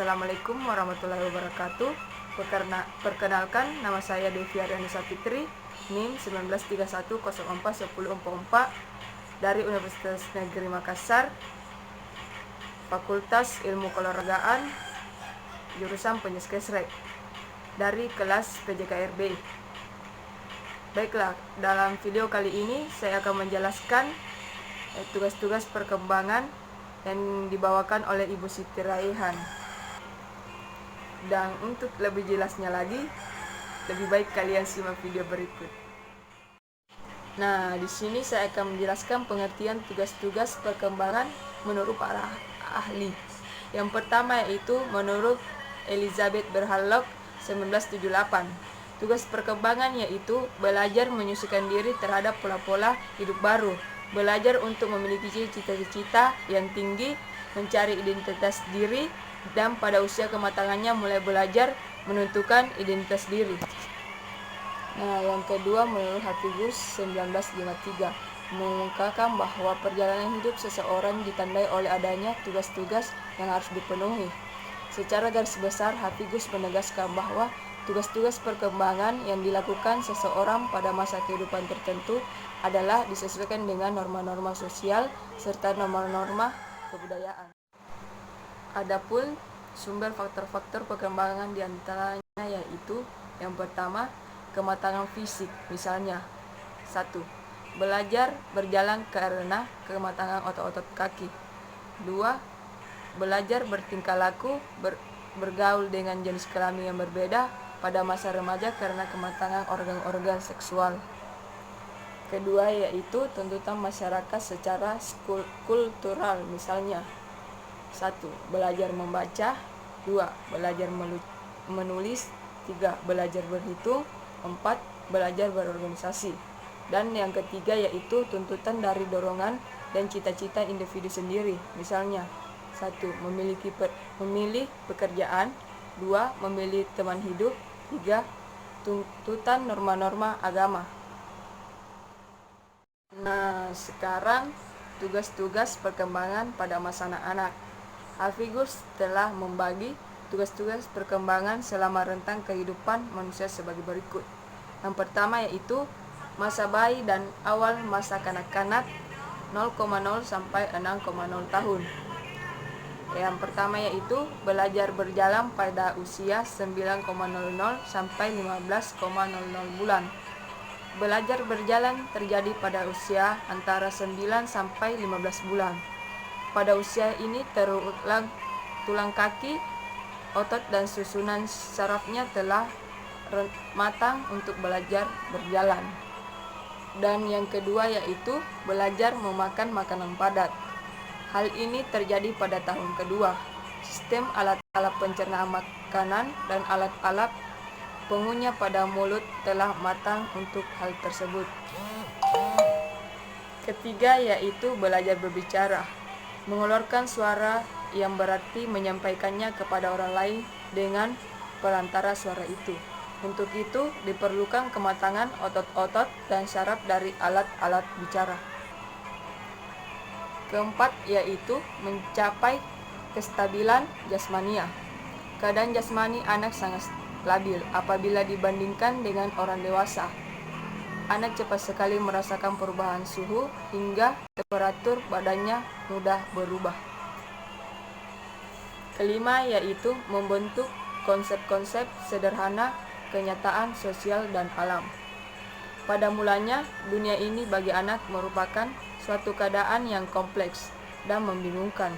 Assalamualaikum warahmatullahi wabarakatuh. Perkenalkan, nama saya Devi Arianisa Fitri, NIM 1931041044 dari Universitas Negeri Makassar, Fakultas Ilmu Keolahragaan, jurusan Penyeskesrek, dari kelas PJKRB. Baiklah, dalam video kali ini saya akan menjelaskan tugas-tugas perkembangan yang dibawakan oleh Ibu Siti Raihan. Dan untuk lebih jelasnya lagi, lebih baik kalian simak video berikut. Nah, di sini saya akan menjelaskan pengertian tugas-tugas perkembangan menurut para ahli. Yang pertama yaitu menurut Elizabeth Berhalok 1978. Tugas perkembangan yaitu belajar menyesuaikan diri terhadap pola-pola hidup baru, belajar untuk memiliki cita-cita yang tinggi, mencari identitas diri, dan pada usia kematangannya mulai belajar menentukan identitas diri. Nah, yang kedua menurut Hafiguss 1953 mengungkapkan bahwa perjalanan hidup seseorang ditandai oleh adanya tugas-tugas yang harus dipenuhi. Secara garis besar, Hafiguss menegaskan bahwa tugas-tugas perkembangan yang dilakukan seseorang pada masa kehidupan tertentu adalah disesuaikan dengan norma-norma sosial serta norma-norma kebudayaan. Adapun sumber faktor-faktor perkembangan diantaranya yaitu yang pertama, kematangan fisik, misalnya 1. Belajar berjalan karena kematangan otot-otot kaki. 2. Belajar bertingkah laku, bergaul dengan jenis kelamin yang berbeda pada masa remaja karena kematangan organ-organ seksual. Kedua yaitu tuntutan masyarakat secara kultural, misalnya 1. Belajar membaca. 2. Belajar menulis. 3. Belajar berhitung. 4. Belajar berorganisasi. Dan yang ketiga yaitu tuntutan dari dorongan dan cita-cita individu sendiri, misalnya 1. Memilih pekerjaan. 2. Memilih teman hidup. 3. Tuntutan norma-norma agama. Nah, sekarang tugas-tugas perkembangan pada masa anak-anak. Hafiguss telah membagi tugas-tugas perkembangan selama rentang kehidupan manusia sebagai berikut. Yang pertama yaitu masa bayi dan awal masa kanak-kanak 0,0 sampai 6,0 tahun. Yang pertama yaitu belajar berjalan pada usia 9,00 sampai 15,00 bulan. Belajar berjalan terjadi pada usia antara 9 sampai 15 bulan. Pada usia ini tulang kaki, otot dan susunan sarafnya telah matang untuk belajar berjalan. Dan yang kedua yaitu belajar memakan makanan padat. Hal ini terjadi pada tahun kedua. Sistem alat-alat pencernaan makanan dan alat-alat pengunyah pada mulut telah matang untuk hal tersebut. Ketiga yaitu belajar berbicara, mengeluarkan suara yang berarti menyampaikannya kepada orang lain dengan perantara suara itu. Untuk itu diperlukan kematangan otot-otot dan saraf dari alat-alat bicara. Keempat yaitu mencapai kestabilan jasmania. Keadaan jasmani anak sangat labil apabila dibandingkan dengan orang dewasa. Anak cepat sekali merasakan perubahan suhu hingga temperatur badannya mudah berubah. Kelima yaitu membentuk konsep-konsep sederhana kenyataan sosial dan alam. Pada mulanya, dunia ini bagi anak merupakan suatu keadaan yang kompleks dan membingungkan.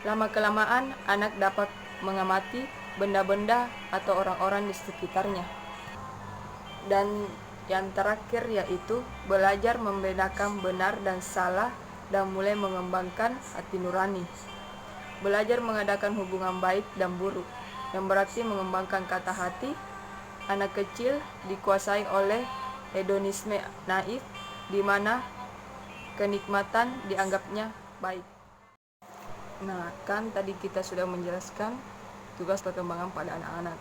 Lama-kelamaan, anak dapat mengamati benda-benda atau orang-orang di sekitarnya. Dan yang terakhir yaitu belajar membedakan benar dan salah dan mulai mengembangkan hati nurani. Belajar mengadakan hubungan baik dan buruk, yang berarti mengembangkan kata hati. Anak kecil dikuasai oleh hedonisme naif, di mana kenikmatan dianggapnya baik. Nah, kan tadi kita sudah menjelaskan tugas perkembangan pada anak-anak.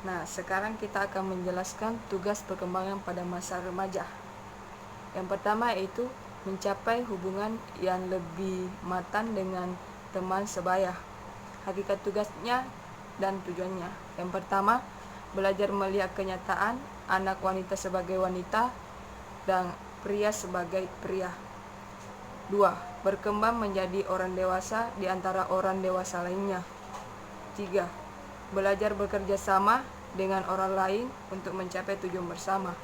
Nah, sekarang kita akan menjelaskan tugas perkembangan pada masa remaja. Yang pertama yaitu mencapai hubungan yang lebih matang dengan teman sebaya. hakikat tugasnya dan tujuannya. Yang pertama, belajar melihat kenyataan anak wanita sebagai wanita dan pria sebagai pria. 2. Berkembang menjadi orang dewasa di antara orang dewasa lainnya. 3. Belajar bekerja sama dengan orang lain untuk mencapai tujuan bersama.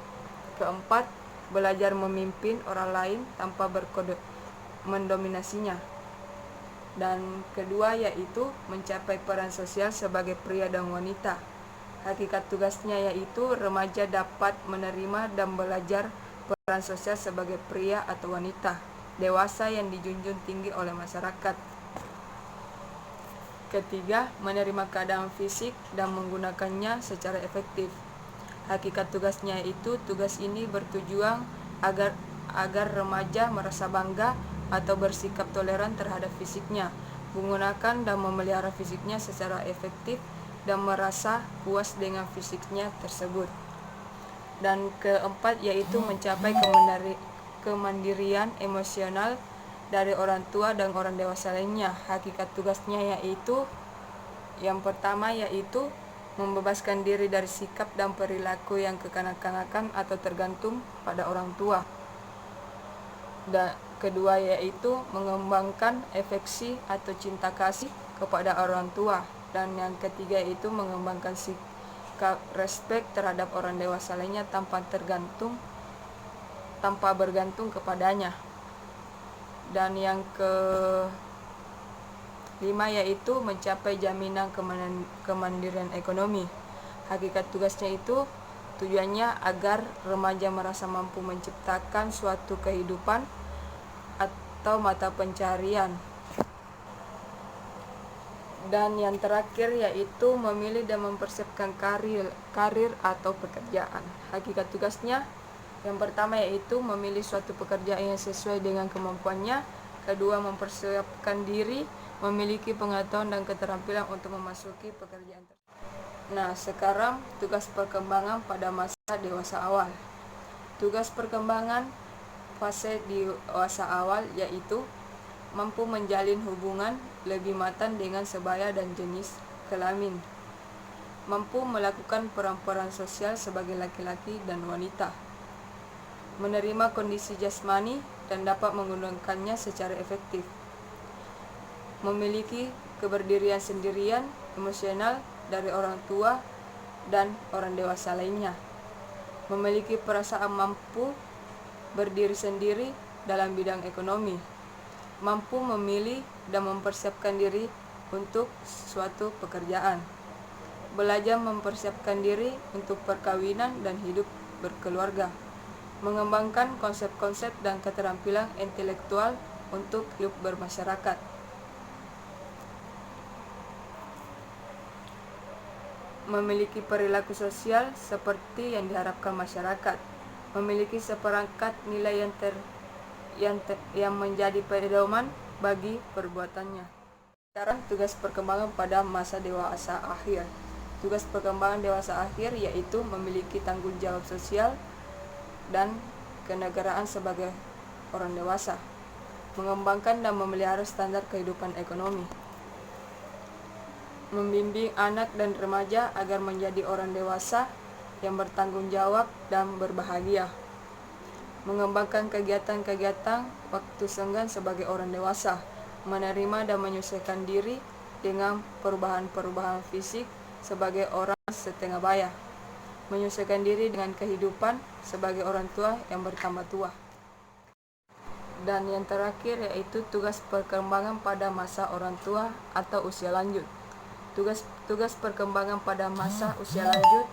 Keempat, belajar memimpin orang lain tanpa mendominasinya. Dan kedua yaitu mencapai peran sosial sebagai pria dan wanita. Hakikat tugasnya yaitu remaja dapat menerima dan belajar peran sosial sebagai pria atau wanita dewasa yang dijunjung tinggi oleh masyarakat. Ketiga, menerima keadaan fisik dan menggunakannya secara efektif. Hakikat tugasnya yaitu tugas ini bertujuan agar remaja merasa bangga atau bersikap toleran terhadap fisiknya, menggunakan dan memelihara fisiknya secara efektif dan merasa puas dengan fisiknya tersebut. Dan keempat yaitu mencapai kemandirian emosional dari orang tua dan orang dewasa lainnya. Hakikat tugasnya yaitu yang pertama yaitu membebaskan diri dari sikap dan perilaku yang kekanak-kanakan atau tergantung pada orang tua. Dan kedua yaitu mengembangkan afeksi atau cinta kasih kepada orang tua. Dan yang ketiga itu mengembangkan sikap respek terhadap orang dewasa lainnya tanpa bergantung kepadanya. Dan yang kelima yaitu mencapai jaminan kemandirian ekonomi. Hakikat tugasnya itu tujuannya agar remaja merasa mampu menciptakan suatu kehidupan atau mata pencarian. Dan yang terakhir yaitu memilih dan mempersiapkan karir atau pekerjaan. Hakikat tugasnya yang pertama yaitu memilih suatu pekerjaan yang sesuai dengan kemampuannya. Kedua, mempersiapkan diri, memiliki pengetahuan dan keterampilan untuk memasuki pekerjaan tersebut. Nah, sekarang tugas perkembangan pada masa dewasa awal. Tugas perkembangan fase dewasa awal yaitu mampu menjalin hubungan lebih matang dengan sebaya dan jenis kelamin, mampu melakukan peran-peran sosial sebagai laki-laki dan wanita, menerima kondisi jasmani dan dapat menggunakannya secara efektif, memiliki keberdirian sendirian emosional dari orang tua dan orang dewasa lainnya, memiliki perasaan mampu berdiri sendiri dalam bidang ekonomi, mampu memilih dan mempersiapkan diri untuk suatu pekerjaan, belajar mempersiapkan diri untuk perkawinan dan hidup berkeluarga, mengembangkan konsep-konsep dan keterampilan intelektual untuk hidup bermasyarakat, memiliki perilaku sosial seperti yang diharapkan masyarakat, memiliki seperangkat nilai yang menjadi pedoman bagi perbuatannya. Sekarang tugas perkembangan pada masa dewasa akhir. Tugas perkembangan dewasa akhir yaitu memiliki tanggung jawab sosial dan kenegaraan sebagai orang dewasa, mengembangkan dan memelihara standar kehidupan ekonomi, membimbing anak dan remaja agar menjadi orang dewasa yang bertanggung jawab dan berbahagia, mengembangkan kegiatan-kegiatan waktu senggang sebagai orang dewasa, menerima dan menyesuaikan diri dengan perubahan-perubahan fisik sebagai orang setengah baya, menyesuaikan diri dengan kehidupan sebagai orang tua yang bertambah tua. Dan yang terakhir yaitu tugas perkembangan pada masa orang tua atau usia lanjut. Tugas perkembangan pada masa usia lanjut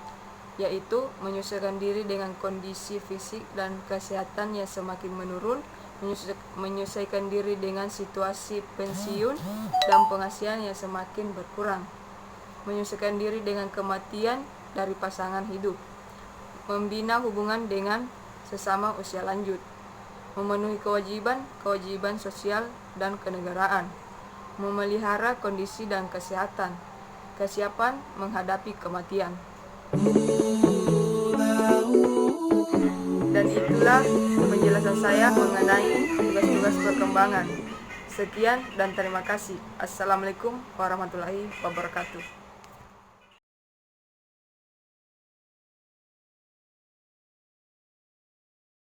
yaitu menyesuaikan diri dengan kondisi fisik dan kesehatan yang semakin menurun, menyesuaikan diri dengan situasi pensiun dan penghasilan yang semakin berkurang, menyesuaikan diri dengan kematian dari pasangan hidup, membina hubungan dengan sesama usia lanjut, memenuhi kewajiban sosial dan kenegaraan, memelihara kondisi dan kesehatan, kesiapan menghadapi kematian. Dan itulah penjelasan saya mengenai tugas-tugas perkembangan. Sekian dan terima kasih. Assalamualaikum warahmatullahi wabarakatuh.